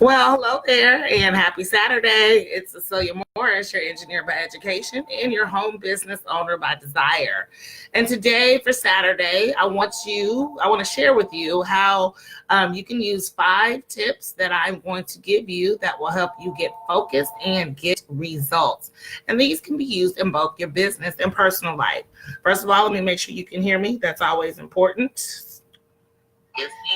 Well, hello there and happy Saturday. It's Cecilia Morris, your engineer by education and your home business owner by desire. And today for Saturday, I want to share with you how you can use 5 tips that I'm going to give you that will help you get focused and get results. And these can be used in both your business and personal life. First of all, let me make sure you can hear me. That's always important.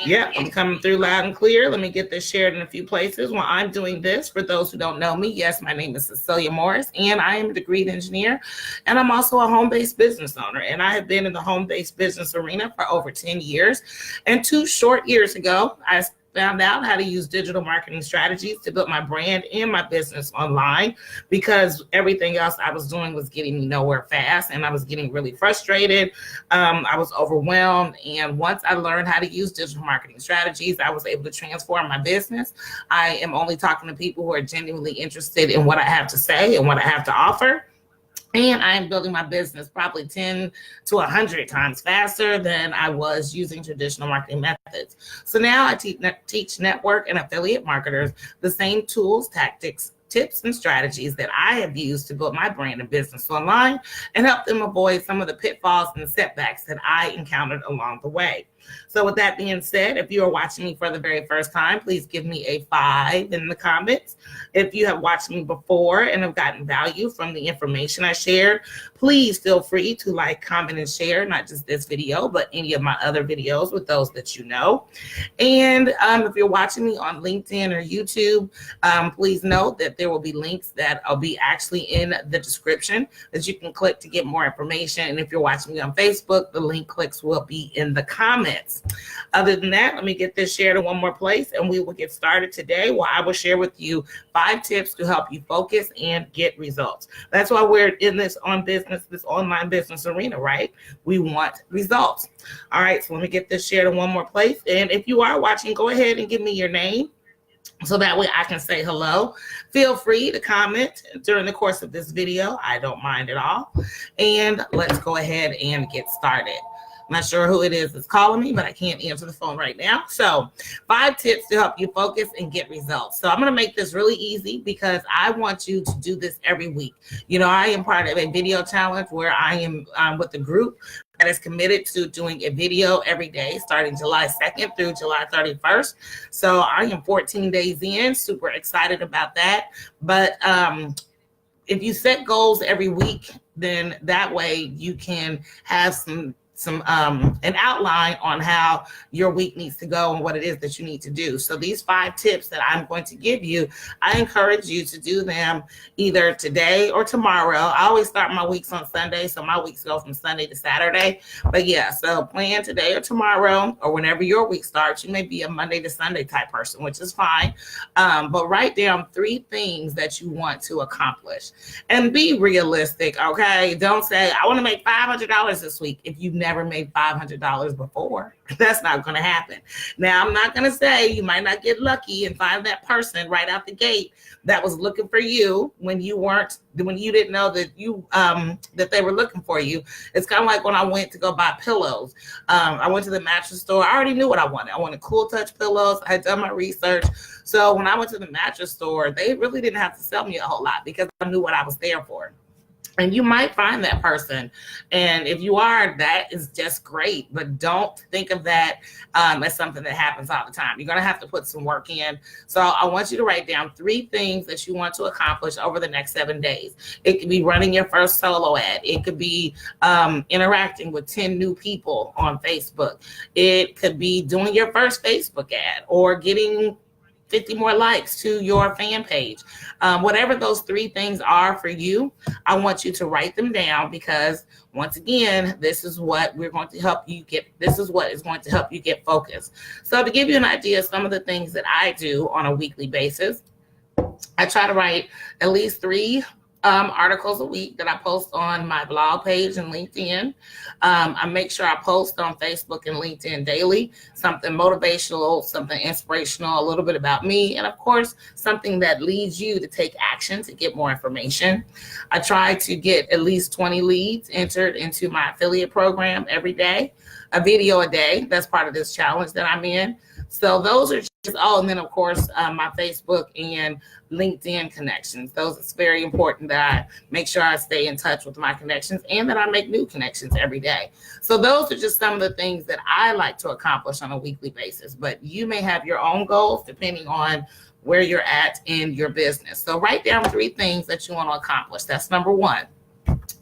Yeah, I'm coming through loud and clear. Let me get this shared in a few places. While I'm doing this, for those who don't know me, yes, my name is Cecilia Morris, and I am a degreed engineer, and I'm also a home-based business owner. And I have been in the home-based business arena for over 10 years. And 2 short years ago, I found out how to use digital marketing strategies to build my brand and my business online, because everything else I was doing was getting me nowhere fast, and I was getting really frustrated. I was overwhelmed. And once I learned how to use digital marketing strategies, I was able to transform my business. I am only talking to people who are genuinely interested in what I have to say and what I have to offer. And I am building my business probably 10 to 100 times faster than I was using traditional marketing methods. So now I teach network and affiliate marketers the same tools, tactics, tips, and strategies that I have used to build my brand and business online and help them avoid some of the pitfalls and setbacks that I encountered along the way. So with that being said, if you are watching me for the very first time, please give me a 5 in the comments. If you have watched me before and have gotten value from the information I shared, please feel free to like, comment, and share, not just this video, but any of my other videos with those that you know. And if you're watching me on LinkedIn or YouTube, please note that there will be links that will be actually in the description that you can click to get more information. And if you're watching me on Facebook, the link clicks will be in the comments. Other than that, let me get this shared in one more place and we will get started today, where I will share with you 5 tips to help you focus and get results. That's why we're in this online business arena, right? We want results. All right, so let me get this shared in one more place. And if you are watching, go ahead and give me your name, so that way I can say hello. Feel free to comment during the course of this video. I don't mind at all. And let's go ahead and get started. I'm not sure who it is that's calling me, but I can't answer the phone right now. So 5 tips to help you focus and get results. So I'm going to make this really easy because I want you to do this every week. You know, I am part of a video challenge where I am with the group that is committed to doing a video every day starting July 2nd through July 31st. So I am 14 days in, super excited about that. But if you set goals every week, then that way you can have an outline on how your week needs to go and what it is that you need to do. So these 5 tips that I'm going to give you, I encourage you to do them either today or tomorrow. I always start my weeks on Sunday, so my weeks go from Sunday to Saturday. But yeah, so plan today or tomorrow, or whenever your week starts. You may be a Monday to Sunday type person, which is fine. But write down 3 things that you want to accomplish and be realistic, okay? Don't say, I want to make $500 this week if you've never made $500 before. That's not going to happen. Now, I'm not going to say you might not get lucky and find that person right out the gate that was looking for you when you didn't know that that they were looking for you. It's kind of like when I went to go buy pillows. I went to the mattress store. I already knew what I wanted. I wanted Cool Touch pillows. I had done my research. So when I went to the mattress store, they really didn't have to sell me a whole lot because I knew what I was there for. And you might find that person. And if you are, that is just great. But don't think of that as something that happens all the time. You're going to have to put some work in. So I want you to write down 3 things that you want to accomplish over the next 7 days. It could be running your first solo ad. It could be interacting with 10 new people on Facebook. It could be doing your first Facebook ad or getting 50 more likes to your fan page. Whatever those 3 things are for you, I want you to write them down, because once again, this is what we're going to help you get. This is what is going to help you get focused. So to give you an idea of some of the things that I do on a weekly basis, I try to write at least 3 articles a week that I post on my blog page and LinkedIn. I make sure I post on Facebook and LinkedIn daily, something motivational, something inspirational, a little bit about me, and of course, something that leads you to take action to get more information. I try to get at least 20 leads entered into my affiliate program every day, a video a day. That's part of this challenge that I'm in. So those are Oh, and then of course my Facebook and LinkedIn connections. Those it's very important that I make sure I stay in touch with my connections and that I make new connections every day. So those are just some of the things that I like to accomplish on a weekly basis. But you may have your own goals depending on where you're at in your business. So write down 3 things that you want to accomplish. That's number 1.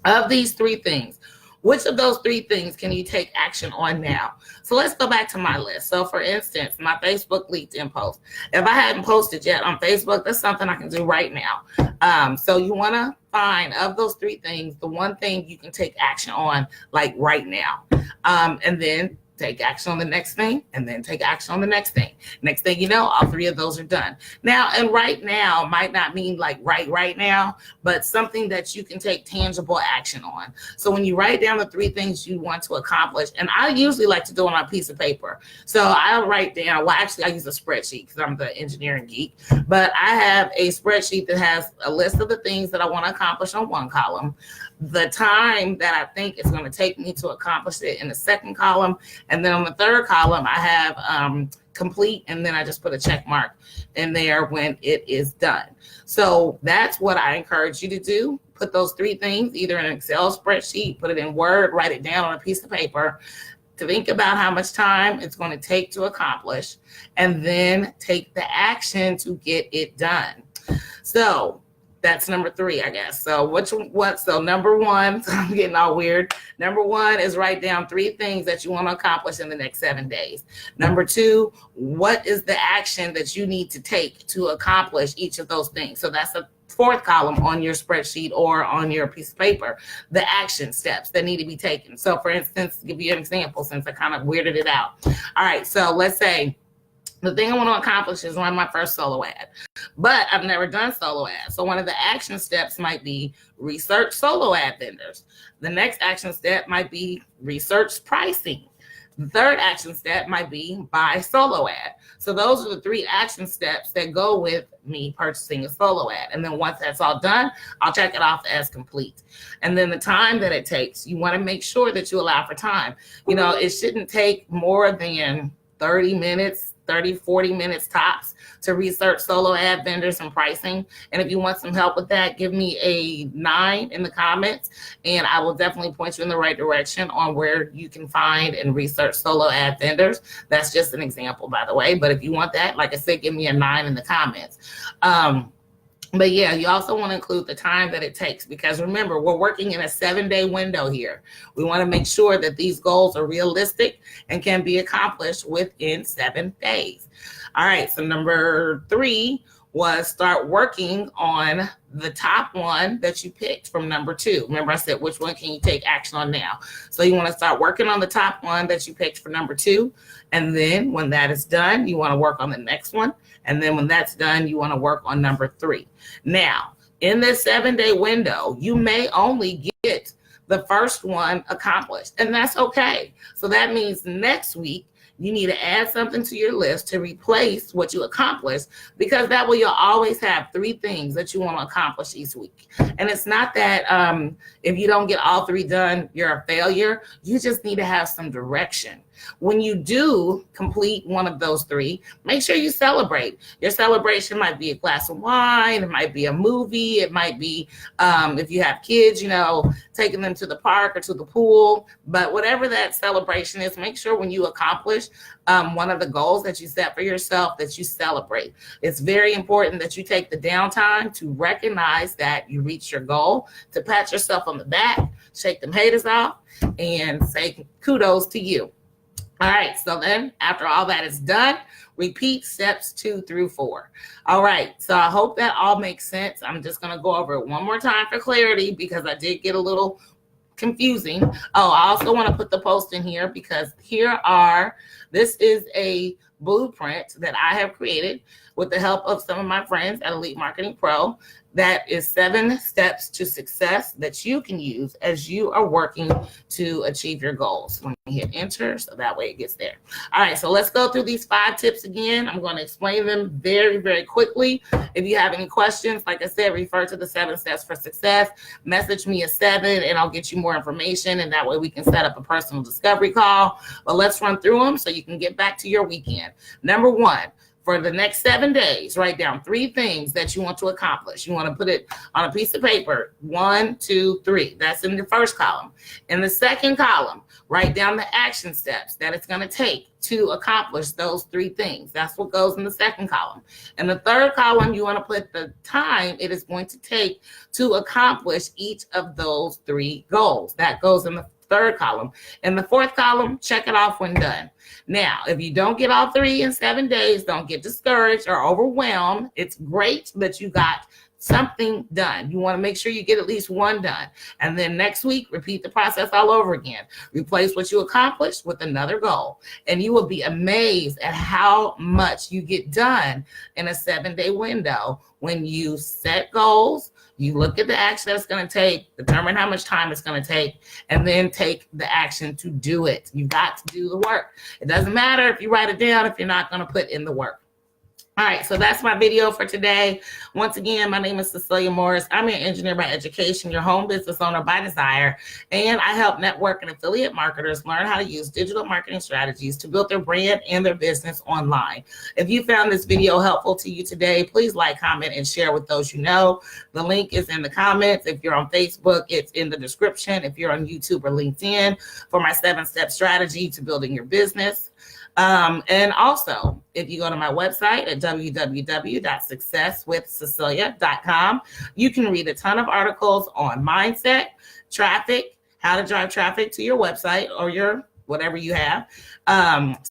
Of these 3 things, which of those 3 things can you take action on now? So let's go back to my list. So for instance, my Facebook LinkedIn post. If I hadn't posted yet on Facebook, that's something I can do right now. So you want to find of those 3 things, the one thing you can take action on like right now. And then take action on the next thing, and then take action on the next thing. Next thing you know, all 3 of those are done. Now, and right now might not mean like right now, but something that you can take tangible action on. So when you write down the 3 things you want to accomplish, and I usually like to do it on a piece of paper. So I'll write down, well, actually I use a spreadsheet because I'm the engineering geek, but I have a spreadsheet that has a list of the things that I want to accomplish on one column, the time that I think it's going to take me to accomplish it in the second column. And then on the third column, I have complete, and then I just put a check mark in there when it is done. So that's what I encourage you to do. Put those 3 things either in an Excel spreadsheet, put it in Word, write it down on a piece of paper, to think about how much time it's going to take to accomplish, and then take the action to get it done. So that's number 3, I guess. So so number 1, so I'm getting all weird. Number 1 is write down 3 things that you want to accomplish in the next 7 days. Number 2, what is the action that you need to take to accomplish each of those things? So that's the 4th column on your spreadsheet or on your piece of paper, the action steps that need to be taken. So for instance, to give you an example, since I kind of weirded it out. All right, so let's say the thing I want to accomplish is run my first solo ad, but I've never done solo ads. So one of the action steps might be research solo ad vendors. The next action step might be research pricing. The third action step might be buy solo ad. So those are the 3 action steps that go with me purchasing a solo ad. And then once that's all done, I'll check it off as complete. And then the time that it takes, you want to make sure that you allow for time. You know, it shouldn't take more than 30 minutes, 30, 40 minutes tops to research solo ad vendors and pricing. And if you want some help with that, give me a 9 in the comments, and I will definitely point you in the right direction on where you can find and research solo ad vendors. That's just an example, by the way. But if you want that, like I said, give me a 9 in the comments. But yeah, you also want to include the time that it takes, because remember, we're working in a 7-day window here. We want to make sure that these goals are realistic and can be accomplished within 7 days. All right, so number 3 was start working on the top one that you picked from number 2. Remember I said, which one can you take action on now? So you want to start working on the top one that you picked for number 2. And then when that is done, you want to work on the next one. And then when that's done, you want to work on number 3. Now, in this 7-day window, you may only get the first one accomplished, and that's okay. So that means next week, you need to add something to your list to replace what you accomplished, because that way you'll always have 3 things that you want to accomplish each week. And it's not that if you don't get all 3 done, you're a failure. You just need to have some direction. When you do complete one of those 3, make sure you celebrate. Your celebration might be a glass of wine. It might be a movie. It might be, if you have kids, you know, taking them to the park or to the pool. But whatever that celebration is, make sure when you accomplish one of the goals that you set for yourself, that you celebrate. It's very important that you take the downtime to recognize that you reached your goal, to pat yourself on the back, shake them haters off, and say kudos to you. All right, so then after all that is done, repeat steps 2 through 4. All right, so I hope that all makes sense. I'm just going to go over it one more time for clarity, because I did get a little confusing. Oh, I also want to put the post in here, because this is a blueprint that I have created with the help of some of my friends at Elite Marketing Pro. That is 7 steps to success that you can use as you are working to achieve your goals. Let me hit enter so that way it gets there. All right, so let's go through these 5 tips again. I'm going to explain them very, very quickly. If you have any questions, like I said, refer to the 7 steps for success. Message me at 7 and I'll get you more information, and that way we can set up a personal discovery call. But let's run through them so you can get back to your weekend. Number 1. For the next 7 days, write down 3 things that you want to accomplish. You want to put it on a piece of paper. 1, 2, 3. That's in the first column. In the second column, write down the action steps that it's going to take to accomplish those 3 things. That's what goes in the second column. In the third column, you want to put the time it is going to take to accomplish each of those 3 goals. That goes in the third column. In the fourth column, check it off when done. Now, if you don't get all 3 in 7 days, don't get discouraged or overwhelmed. It's great that you got something done. You want to make sure you get at least 1 done. And then next week, repeat the process all over again. Replace what you accomplished with another goal. And you will be amazed at how much you get done in a 7-day window when you set goals. You look at the action that's going to take, determine how much time it's going to take, and then take the action to do it. You've got to do the work. It doesn't matter if you write it down if you're not going to put in the work. All right, so that's my video for today. Once again, my name is Cecilia Morris. I'm your engineer by education, your home business owner by desire, and I help network and affiliate marketers learn how to use digital marketing strategies to build their brand and their business online. If you found this video helpful to you today, please like, comment, and share with those you know. The link is in the comments. If you're on Facebook, it's in the description. If you're on YouTube or LinkedIn, for my 7-step strategy to building your business. And also, if you go to my website at www.successwithcecilia.com, you can read a ton of articles on mindset, traffic, how to drive traffic to your website or your whatever you have,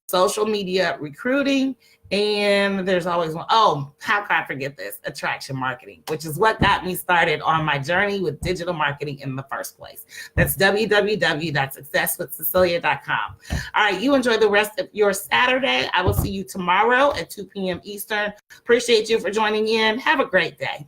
social media recruiting, and there's always one. Oh, how can I forget this? Attraction marketing, which is what got me started on my journey with digital marketing in the first place. That's www.successwithcecilia.com. All right, you enjoy the rest of your Saturday. I will see you tomorrow at 2 p.m. Eastern. Appreciate you for joining in. Have a great day.